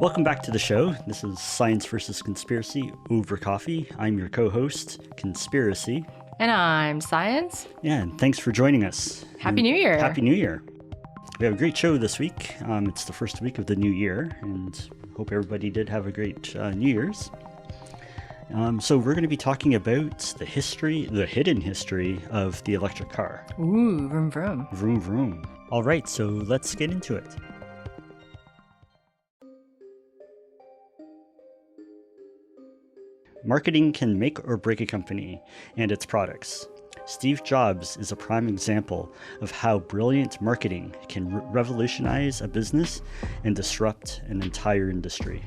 Welcome back to the show. This is Science versus Conspiracy over coffee. I'm your co-host, Conspiracy. And I'm Science. Yeah, and thanks for joining us. Happy New Year. Happy New Year. We have a great show this week. It's the first week of the new year, and hope everybody did have a great New Year's. So we're going to be talking about the hidden history of the electric car. Ooh, vroom vroom. Vroom vroom. All right, so let's get into it. Marketing can make or break a company and its products. Steve Jobs is a prime example of how brilliant marketing can revolutionize a business and disrupt an entire industry.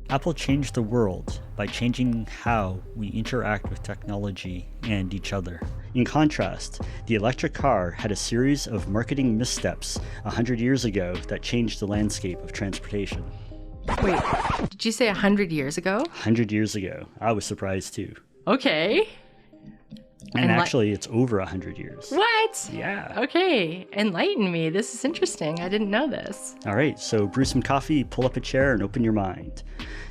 Apple changed the world by changing how we interact with technology and each other. In contrast, the electric car had a series of marketing missteps 100 years ago that changed the landscape of transportation. Wait, did you say 100 years ago? 100 years ago. I was surprised too. Okay. And actually, it's over 100 years. What? Yeah. Okay, enlighten me. This is interesting. I didn't know this. All right, so brew some coffee, pull up a chair, and open your mind.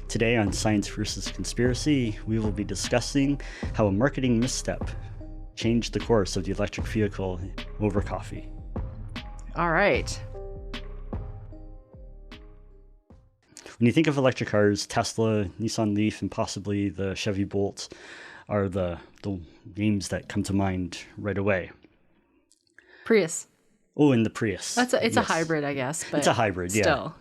Today on Science versus Conspiracy, we will be discussing how a marketing misstep changed the course of the electric vehicle over coffee. All right. When you think of electric cars, Tesla, Nissan Leaf, and possibly the Chevy Bolt are the names that come to mind right away. Prius. Oh, and the Prius. It's yes. a hybrid, I guess. But it's a hybrid, yeah. Still.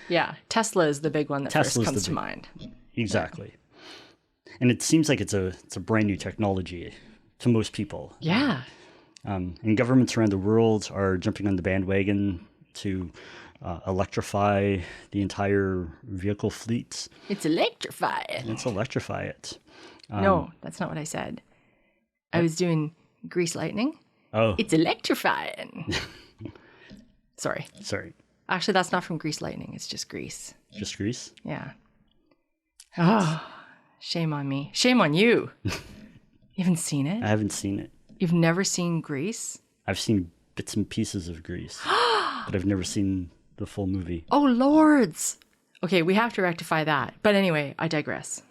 Yeah, Tesla is the big one that first comes to mind. Exactly. And it seems like it's a brand new technology to most people. Yeah. And governments around the world are jumping on the bandwagon to electrify the entire vehicle fleets. It's electrifying. Let's electrify it. No, that's not what I said. I was doing grease lightning. Oh. It's electrifying. Sorry. Actually, that's not from Grease Lightning. It's just Grease. Just Grease? Yeah. Oh, shame on me. Shame on you. You haven't seen it? I haven't seen it. You've never seen Grease? I've seen bits and pieces of Grease, but I've never seen the full movie. Oh, lords. Okay, we have to rectify that. But anyway, I digress.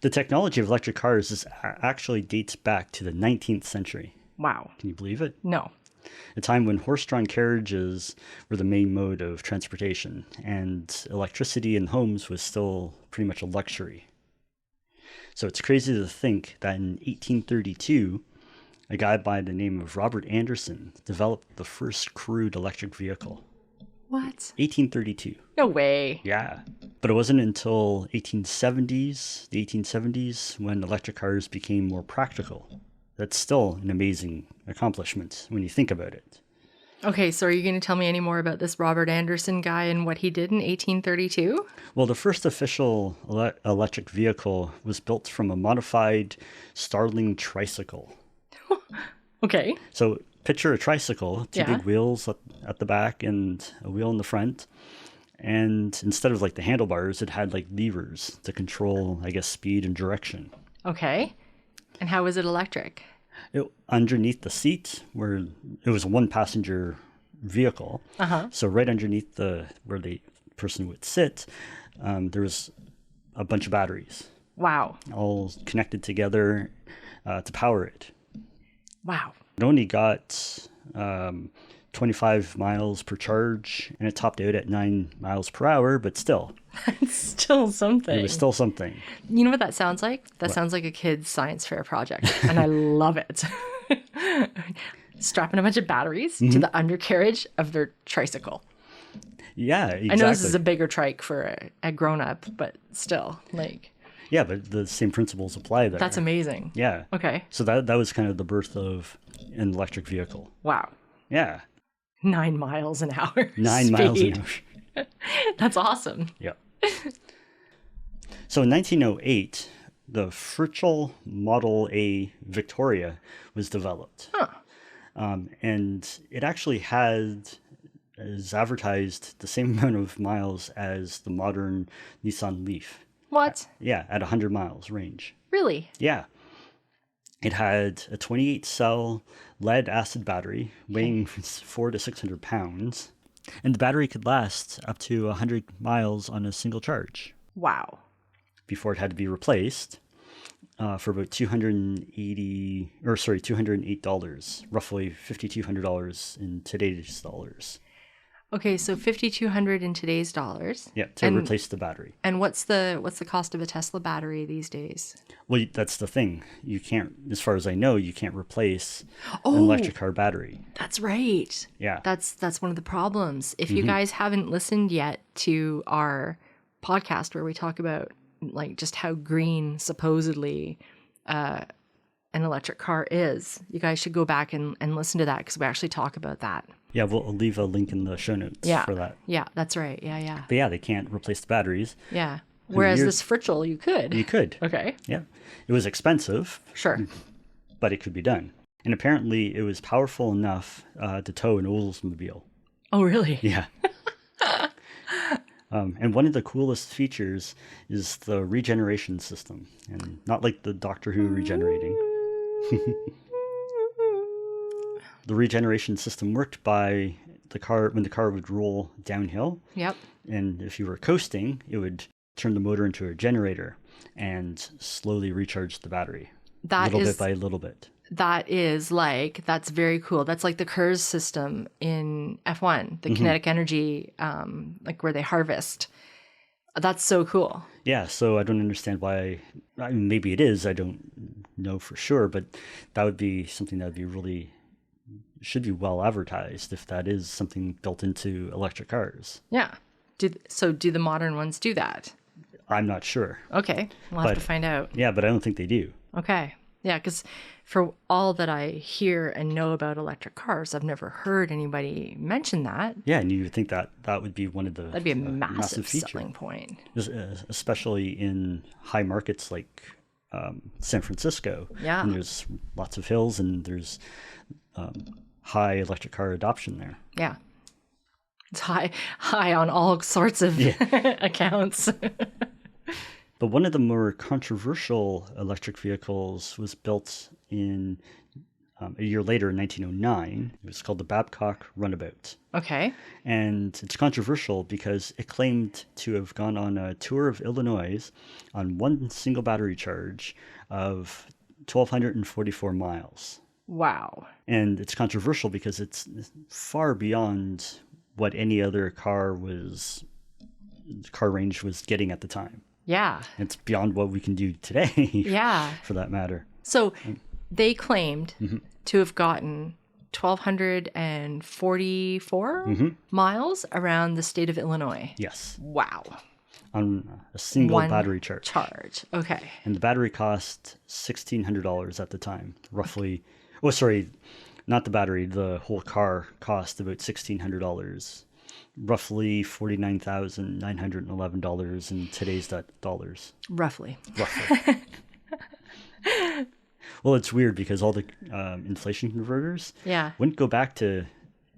The technology of electric cars actually dates back to the 19th century. Wow. Can you believe it? No. A time when horse-drawn carriages were the main mode of transportation, and electricity in homes was still pretty much a luxury. So it's crazy to think that in 1832, a guy by the name of Robert Anderson developed the first crude electric vehicle. What? 1832. No way. Yeah. But it wasn't until the 1870s, when electric cars became more practical. That's still an amazing accomplishment when you think about it. Okay, so are you going to tell me any more about this Robert Anderson guy and what he did in 1832? Well, the first official electric vehicle was built from a modified Starling tricycle. Okay. So picture a tricycle, two big wheels at the back and a wheel in the front. And instead of like the handlebars, it had like levers to control, I guess, speed and direction. Okay. And how was it electric? Underneath the seat, where it was a one-passenger vehicle, so right underneath where the person would sit, there was a bunch of batteries. Wow. All connected together to power it. Wow. It only got 25 miles per charge, and it topped out at 9 miles per hour, but still. It's still something. It was still something. You know what that sounds like? That sounds like a kid's science fair project, and I love it. Strapping a bunch of batteries to the undercarriage of their tricycle. Yeah, exactly. I know this is a bigger trike for a grown-up, but still, like... Yeah, but the same principles apply there. That's amazing. Yeah. Okay. So that was kind of the birth of an electric vehicle. Wow. Yeah. 9 miles an hour. 9 miles an hour. That's awesome. Yeah. So in 1908, the Fritchel Model A Victoria was developed. Huh. And it actually is advertised the same amount of miles as the modern Nissan Leaf. What? Yeah, at 100 miles range. Really? Yeah. It had a 28-cell lead acid battery weighing 400 to 600 pounds. And the battery could last up to 100 miles on a single charge. Wow. Before it had to be replaced for about $208, roughly $5,200 in today's dollars. Okay, so $5,200 in today's dollars. Yeah, to replace the battery. And what's the cost of a Tesla battery these days? Well, that's the thing. You can't, as far as I know, you can't replace an electric car battery. That's right. Yeah. That's one of the problems. If you guys haven't listened yet to our podcast where we talk about like just how green supposedly an electric car is, you guys should go back and listen to that because we actually talk about that. Yeah, we'll leave a link in the show notes for that. Yeah, that's right. Yeah. But yeah, they can't replace the batteries. Yeah. Whereas this Fritchel, you could. You could. Okay. Yeah. It was expensive. Sure. But it could be done. And apparently it was powerful enough to tow an Oldsmobile. Oh, really? Yeah. And one of the coolest features is the regeneration system. And not like the Doctor Who regenerating. The regeneration system worked by the car when the car would roll downhill. Yep. And if you were coasting, it would turn the motor into a generator and slowly recharge the battery. Little bit by little bit. That's very cool. That's like the KERS system in F1, the kinetic energy, like where they harvest. That's so cool. Yeah, so I don't understand why. I mean, maybe it is. I don't know for sure, but that would be something that would be should be well advertised if that is something built into electric cars. Yeah. Do the modern ones do that? I'm not sure. Okay. We'll have to find out. Yeah, but I don't think they do. Okay. Yeah, because for all that I hear and know about electric cars, I've never heard anybody mention that. Yeah, and you would think that would be one of the That'd be a massive feature. selling point. Especially in high markets like San Francisco. Yeah. And there's lots of hills and there's high electric car adoption there. Yeah. It's high on all sorts of accounts. But one of the more controversial electric vehicles was built in a year later in 1909. It was called the Babcock Runabout. Okay. And it's controversial because it claimed to have gone on a tour of Illinois on one single battery charge of 1,244 miles. Wow. And it's controversial because it's far beyond what any other car range was getting at the time. Yeah. It's beyond what we can do today. Yeah. For that matter. So they claimed to have gotten 1,244 miles around the state of Illinois. Yes. Wow. On a single battery charge. Okay. And the battery cost $1,600 at the time, roughly. Oh, sorry, not the battery. The whole car cost about $1,600, roughly $49,911 in today's dollars. Roughly. Well, it's weird because all the inflation converters wouldn't go back to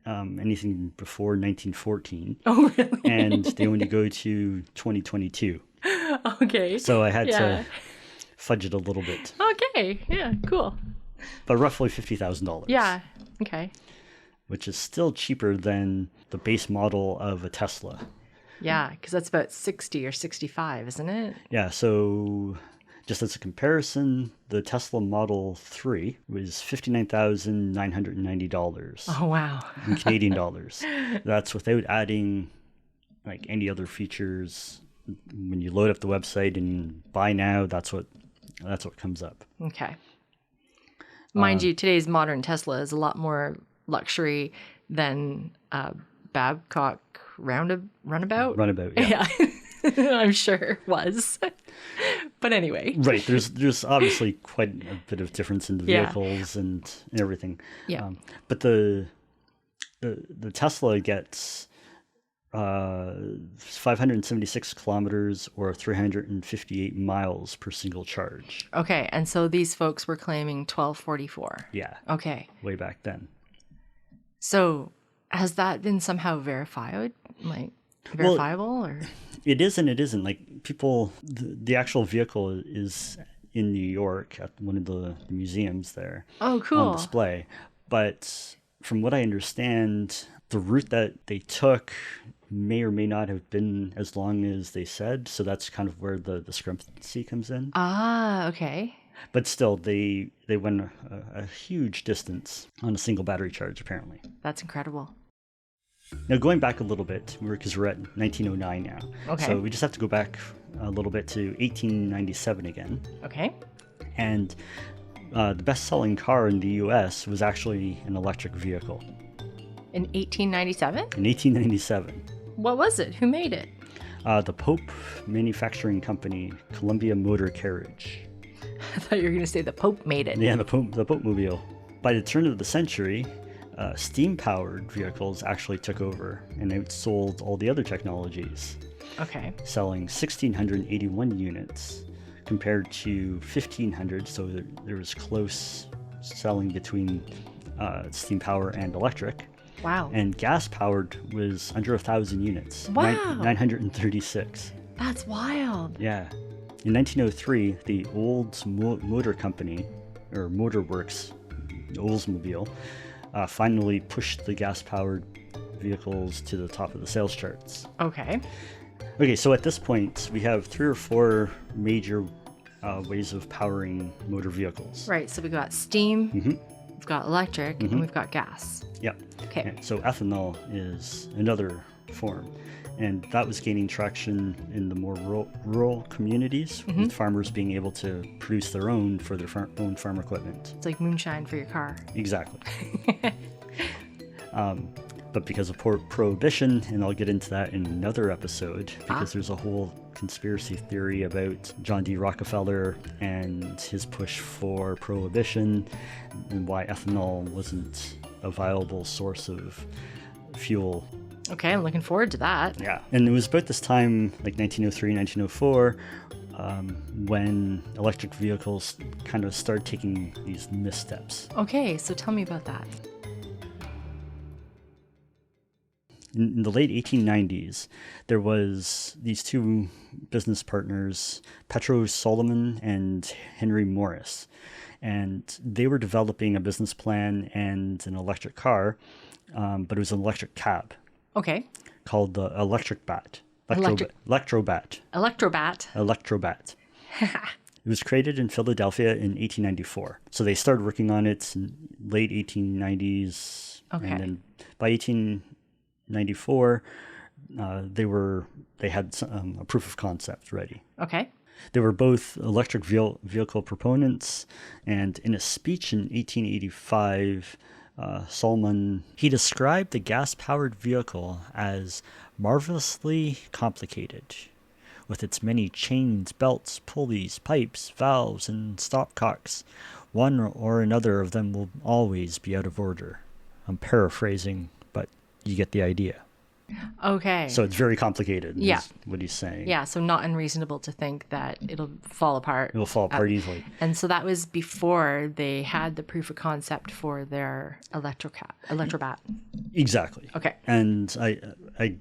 anything before 1914. Oh, really? And they only go to 2022. Okay. So I had to fudge it a little bit. Okay. Yeah, cool. But roughly $50,000. Yeah. Okay. Which is still cheaper than the base model of a Tesla. Yeah, because that's about 60 or 65, isn't it? Yeah, so just as a comparison, the Tesla Model 3 was $59,990. Oh, wow. In Canadian dollars. That's without adding like any other features. When you load up the website and buy now, that's what comes up. Okay. Mind you, today's modern Tesla is a lot more luxury than Babcock Runabout. Runabout, yeah. I'm sure it was. But anyway. Right. There's obviously quite a bit of difference in the vehicles and everything. Yeah. But the Tesla gets 576 kilometers or 358 miles per single charge. Okay, and so these folks were claiming 1244. Yeah. Okay. Way back then. So has that been somehow verifiable? Or? It is and it isn't. Like people, the actual vehicle is in New York at one of the museums there. Oh, cool. On display. But from what I understand, the route that they took may or may not have been as long as they said. So that's kind of where the discrepancy comes in. Ah, okay. But still, they went a huge distance on a single battery charge, apparently. That's incredible. Now, going back a little bit, because we're at 1909 now. Okay. So we just have to go back a little bit to 1897 again. Okay. And the best-selling car in the U.S. was actually an electric vehicle. In 1897? In 1897. What was it? Who made it? The Pope Manufacturing Company, Columbia Motor Carriage. I thought you were going to say the Pope made it. Yeah, the Pope Mobile. By the turn of the century, steam-powered vehicles actually took over and outsold all the other technologies, Okay. selling 1,681 units compared to 1,500, so there was close selling between steam power and electric. Wow. And gas-powered was under 1,000 units. Wow. 936. That's wild. Yeah. In 1903, the Olds Motor Company, or Motor Works, Oldsmobile, finally pushed the gas-powered vehicles to the top of the sales charts. Okay. Okay, so at this point, we have 3 or 4 major ways of powering motor vehicles. Right. So we got steam, we've got electric, Mm-hmm. and we've got gas. Yep. Okay. And so ethanol is another form. And that was gaining traction in the more rural communities, with farmers being able to produce their own for their own farm equipment. It's like moonshine for your car. Exactly. But because of prohibition, and I'll get into that in another episode, because there's a whole conspiracy theory about John D. Rockefeller and his push for prohibition, and why ethanol wasn't a viable source of fuel. Okay, I'm looking forward to that. Yeah. And it was about this time, like 1903, 1904, when electric vehicles kind of started taking these missteps. Okay, so tell me about that. In the late 1890s, there was these 2 business partners, Petro Solomon and Henry Morris, and they were developing a business plan and an electric car, but it was an electric cab. Okay. Called the Electrobat. Electrobat. Electrobat. It was created in Philadelphia in 1894. So they started working on it in late 1890s. Okay. And then by 1894, they had a proof of concept ready. Okay. They were both electric vehicle proponents, and in a speech in 1885, Solomon, he described the gas-powered vehicle as marvelously complicated, with its many chains, belts, pulleys, pipes, valves, and stopcocks. One or another of them will always be out of order. I'm paraphrasing, but you get the idea. Okay. So it's very complicated, Yeah. is what he's saying. Yeah, so not unreasonable to think that it'll fall apart. It will fall apart easily. And so that was before they had the proof of concept for their Electrobat. Exactly. Okay. And I,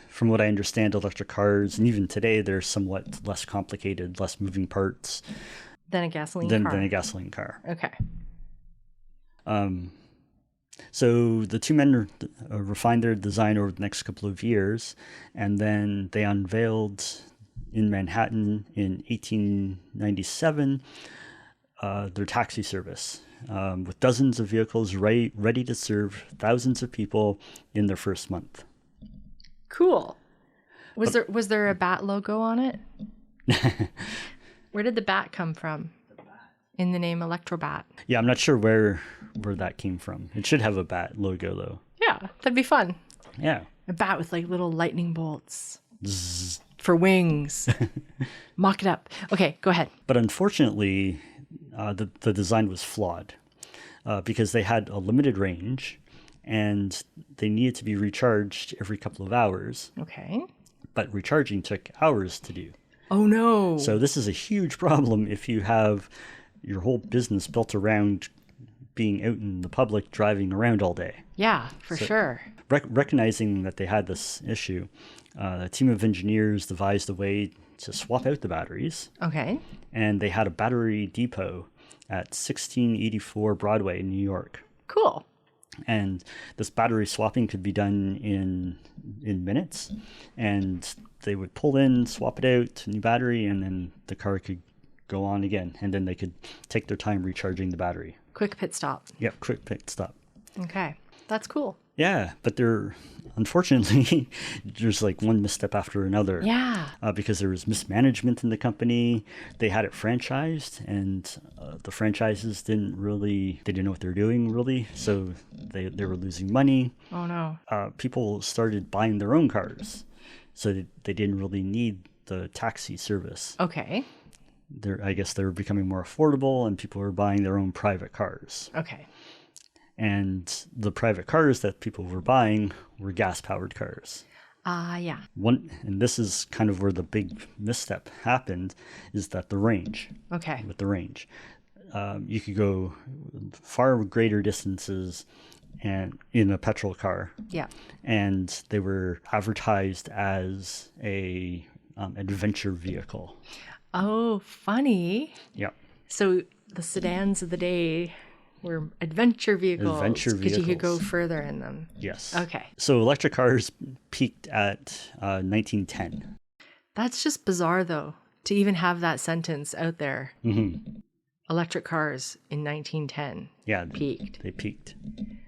from what I understand, electric cars, and even today, they're somewhat less complicated, less moving parts Than a gasoline car. than a gasoline car. Okay. So the 2 men refined their design over the next couple of years, and then they unveiled in Manhattan in 1897 their taxi service, with dozens of vehicles ready to serve thousands of people in their first month. Cool. Was there a bat logo on it? Where did the bat come from? In the name Electrobat. Yeah, I'm not sure where that came from. It should have a bat logo, though. Yeah, that'd be fun. Yeah. A bat with like little lightning bolts Zzz. for wings. Mock it up. Okay, go ahead. But unfortunately, the design was flawed because they had a limited range and they needed to be recharged every couple of hours. Okay. But recharging took hours to do. Oh no. So this is a huge problem if you have your whole business built around being out in the public, driving around all day. Yeah, for sure. Recognizing that they had this issue, a team of engineers devised a way to swap out the batteries. Okay. And they had a battery depot at 1684 Broadway in New York. Cool. And this battery swapping could be done in minutes, and they would pull in, swap it out, new battery, and then the car could go on again, and then they could take their time recharging the battery. Quick pit stop. Yep, quick pit stop. Okay. That's cool. Yeah, but unfortunately, there's like one misstep after another. Yeah. Because there was mismanagement in the company. They had it franchised, and the franchises they didn't know what they were doing really. So they were losing money. Oh no. People started buying their own cars. So they didn't really need the taxi service. Okay. I guess they were becoming more affordable, and people were buying their own private cars. Okay. And the private cars that people were buying were gas-powered cars. Yeah. And this is kind of where the big misstep happened, is that the range. Okay. With the range, you could go far greater distances, and in a petrol car. Yeah. And they were advertised as a adventure vehicle. Oh, funny. Yeah. So the sedans of the day were adventure vehicles. Because you could go further in them. Yes. Okay. So electric cars peaked at 1910. That's just bizarre, though, to even have that sentence out there. Mm-hmm. Electric cars in 1910 peaked. They peaked.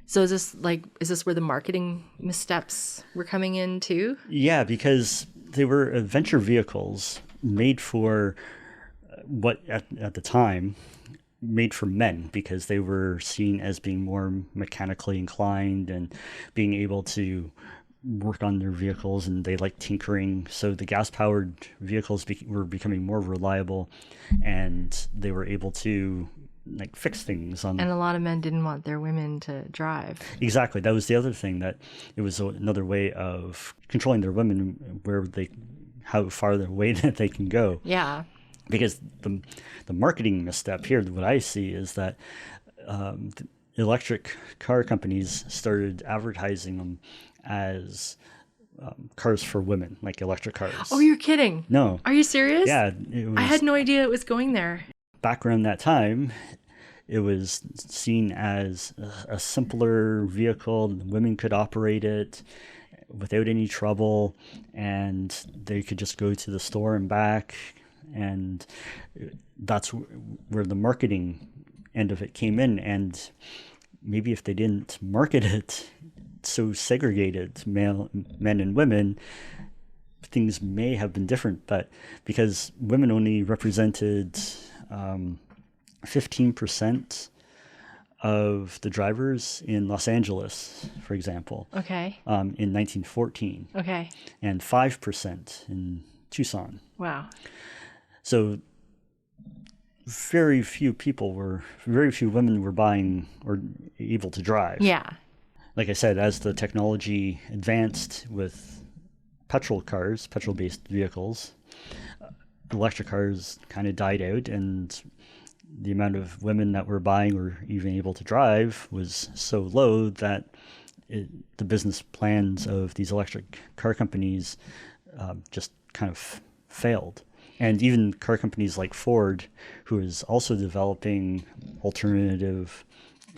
So is this where the marketing missteps were coming in too? Yeah, because they were adventure vehicles made for what at the time made for men, because they were seen as being more mechanically inclined and being able to work on their vehicles, and they liked tinkering. So the gas-powered vehicles were becoming more reliable, and they were able to fix things on. And a lot of men didn't want their women to drive. Exactly. That was the other thing, that it was another way of controlling their women, how far away that they can go. Yeah. Because the marketing misstep here, what I see is that electric car companies started advertising them as cars for women, like electric cars. Oh, you're kidding? No. Are you serious? Yeah. I had no idea it was going there. Back around that time, it was seen as a simpler vehicle. Women could operate it without any trouble, and they could just go to the store and back. And that's where the marketing end of it came in. And maybe if they didn't market it so segregated, men and women, things may have been different. But because women only represented 15% of the drivers in Los Angeles, for example, okay, in 1914, okay, and 5% in Tucson. Wow. So very few women were buying or able to drive. Yeah. Like I said, as the technology advanced with petrol-based vehicles, electric cars kind of died out, and the amount of women that were buying or even able to drive was so low that the business plans of these electric car companies just kind of failed. And even car companies like Ford, who is also developing alternative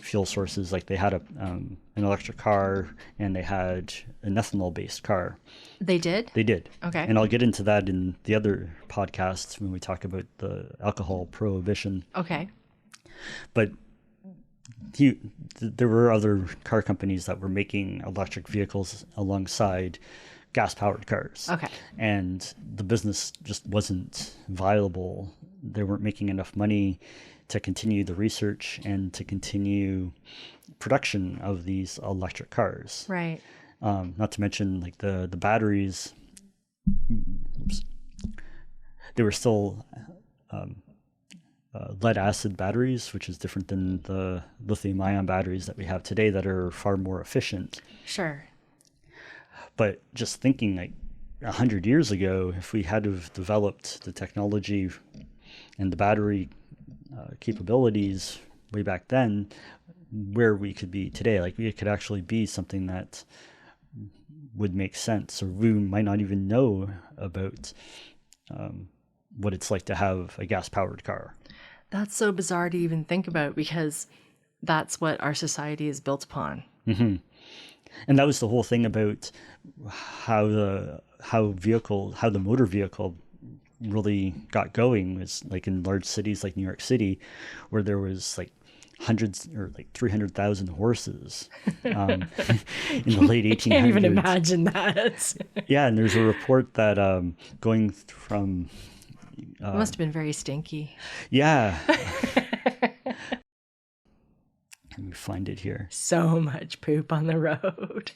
fuel sources, like they had an electric car and they had an ethanol-based car. They did? They did. Okay. And I'll get into that in the other podcasts when we talk about the alcohol prohibition. Okay. But there were other car companies that were making electric vehicles alongside gas-powered cars. Okay. And the business just wasn't viable. They weren't making enough money to continue the research and to continue production of these electric cars. Right. Not to mention, like, the batteries, they were still lead acid batteries, which is different than the lithium ion batteries that we have today that are far more efficient. Sure. But just thinking, like, 100 years ago, if we had to have developed the technology and the battery capabilities way back then, where we could be today, like, we could actually be something that would make sense, or we might not even know about what it's like to have a gas-powered car. That's so bizarre to even think about, because that's what our society is built upon. And that was the whole thing about how the motor vehicle really got going, was like in large cities like New York City, where there was like hundreds or like 300,000 horses in the late 1800s. I can't even imagine that. Yeah, and there's a report that going from It must have been very stinky. yeah. Let me find it here. So much poop on the road.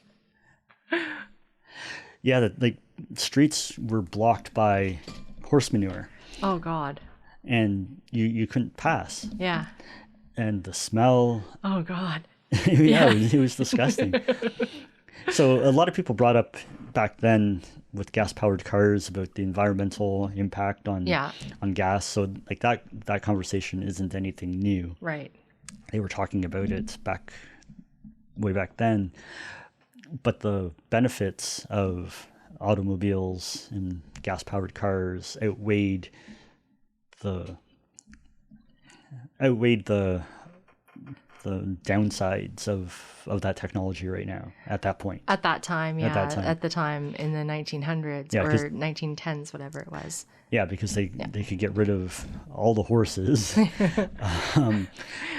Yeah, like streets were blocked by horse manure. Oh God. And you couldn't pass. Yeah. And the smell. Oh God. Yeah, it was disgusting. So a lot of people brought up back then with gas-powered cars about the environmental impact on gas. So like that conversation isn't anything new. Right. They were talking about it way back then. But the benefits of automobiles and gas-powered cars outweighed the downsides of that technology right now at that point. At that time, yeah. At the time in the 1900s or 1910s, whatever it was. Yeah, because they could get rid of all the horses,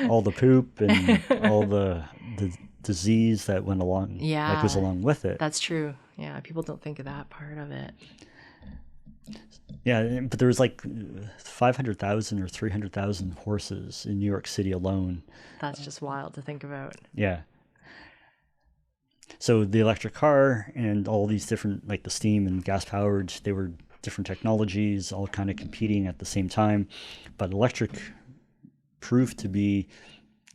all the poop, and all the disease that went along, that goes along with it. That's true. Yeah, people don't think of that part of it. Yeah, but there was like 500,000 or 300,000 horses in New York City alone. That's just wild to think about. Yeah. So the electric car and all these different, like the steam and gas powered, they were different technologies, all kind of competing at the same time. But electric proved to be,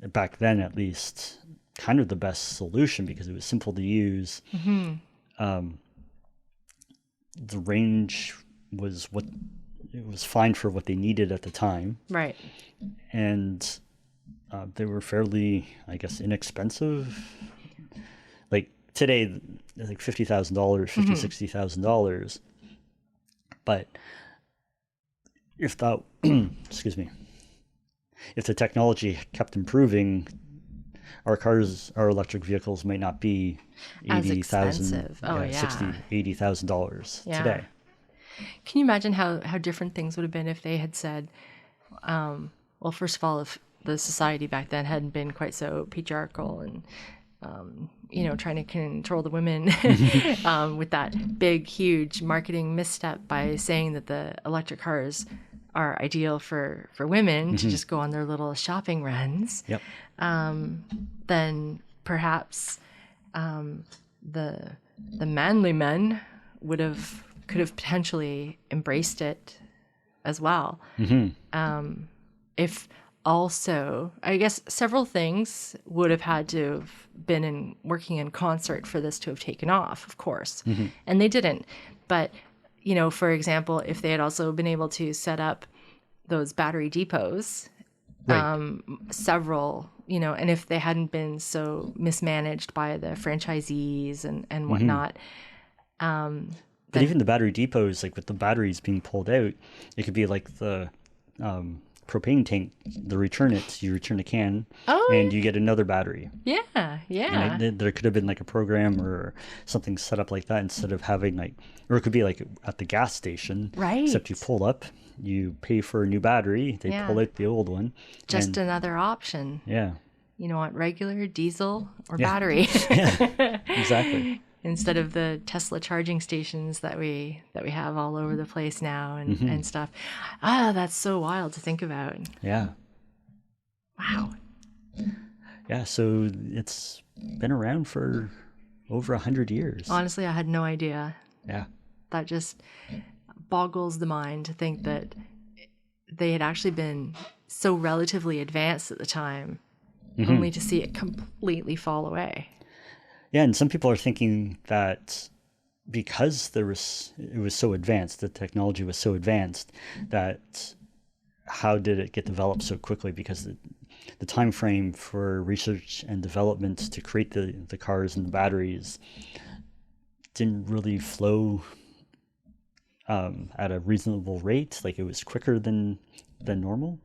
back then at least, kind of the best solution because it was simple to use. The range was fine for what they needed at the time. Right. And they were fairly, I guess, inexpensive. Like today, like $50,000, $60,000. But if that, excuse me, if the technology kept improving, our electric vehicles might not be $80,000, $80,000 today. Can you imagine how different things would have been if they had said, well, first of all, if the society back then hadn't been quite so patriarchal and, trying to control the women with that big, huge marketing misstep by saying that the electric cars are ideal for women to just go on their little shopping runs. Yep. Then perhaps the manly men could have potentially embraced it as well. If also, I guess several things would have had to have been working in concert for this to have taken off, of course. And they didn't. But, for example, if they had also been able to set up those battery depots, several, and if they hadn't been so mismanaged by the franchisees and whatnot. But even the battery depots, like with the batteries being pulled out, it could be like the propane tank. You return a can, and you get another battery. Yeah. And there could have been like a program or something set up like that instead of having or it could be like at the gas station. Right. Except you pull up, you pay for a new battery, they pull out the old one. Just another option. Yeah. You want regular, diesel, or battery. Yeah, exactly. Instead of the Tesla charging stations that we have all over the place now and stuff. That's so wild to think about. Yeah. Wow. Yeah, so it's been around for over 100 years. Honestly, I had no idea. Yeah. That just boggles the mind to think that they had actually been so relatively advanced at the time, only to see it completely fall away. Yeah, and some people are thinking that because it was so advanced, the technology was so advanced, that how did it get developed so quickly? Because the time frame for research and development to create the cars and the batteries didn't really flow at a reasonable rate. Like it was quicker than normal.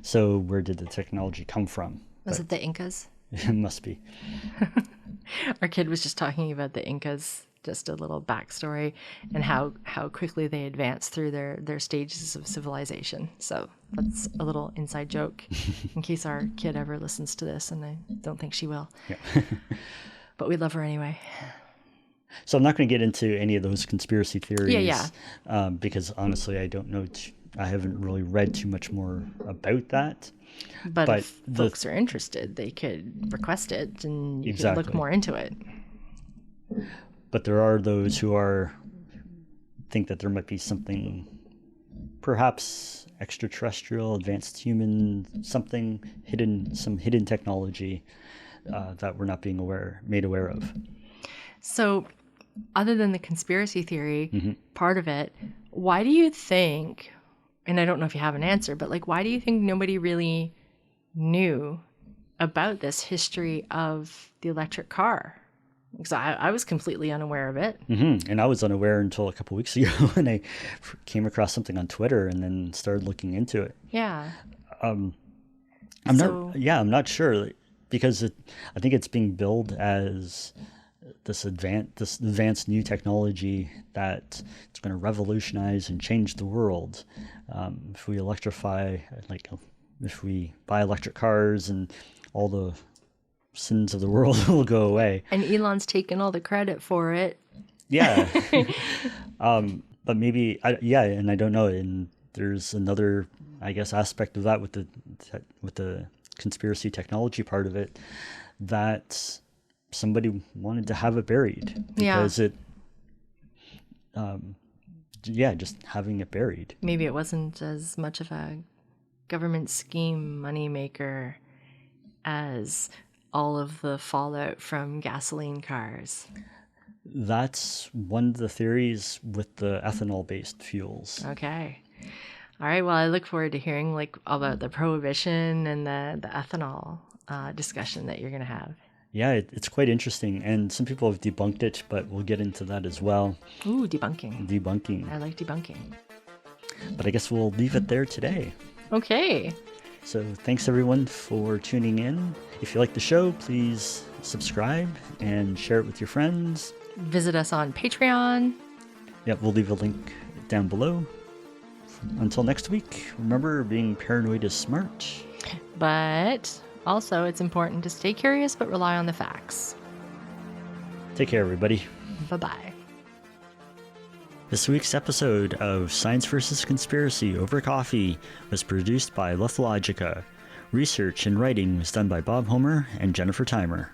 So where did the technology come from? Was it the Incas? It must be. Our kid was just talking about the Incas, just a little backstory, and how quickly they advanced through their stages of civilization. So that's a little inside joke in case our kid ever listens to this, and I don't think she will. Yeah. But we love her anyway. So I'm not going to get into any of those conspiracy theories. Yeah. Because honestly, I don't know. I haven't really read too much more about that. But if folks are interested, they could request it, and you can look more into it. But there are those who think that there might be something, perhaps extraterrestrial, advanced human, something hidden, some hidden technology that we're not being made aware of. So, other than the conspiracy theory part of it, why do you think? And I don't know if you have an answer, but like, why do you think nobody really knew about this history of the electric car? Because I was completely unaware of it. And I was unaware until a couple weeks ago when I came across something on Twitter and then started looking into it. Yeah. I'm not sure, because I think it's being billed as this advanced new technology that it's going to revolutionize and change the world. If we electrify, if we buy electric cars, and all the sins of the world will go away. And Elon's taken all the credit for it. Yeah. But maybe, and I don't know. And there's another, I guess, aspect of that with the conspiracy technology part of it, that somebody wanted to have it buried because just having it buried. Maybe it wasn't as much of a government scheme moneymaker as all of the fallout from gasoline cars. That's one of the theories with the ethanol-based fuels. Okay. All right. Well, I look forward to hearing about the prohibition and the ethanol discussion that you're going to have. Yeah, it's quite interesting, and some people have debunked it, but we'll get into that as well. Ooh, debunking. Debunking. I like debunking. But I guess we'll leave it there today. Okay. So thanks everyone for tuning in. If you like the show, please subscribe and share it with your friends. Visit us on Patreon. Yep, we'll leave a link down below. Until next week, remember, being paranoid is smart. But also, it's important to stay curious but rely on the facts. Take care, everybody. Bye-bye. This week's episode of Science vs. Conspiracy Over Coffee was produced by Lethologica. Research and writing was done by Bob Homer and Jennifer Timer.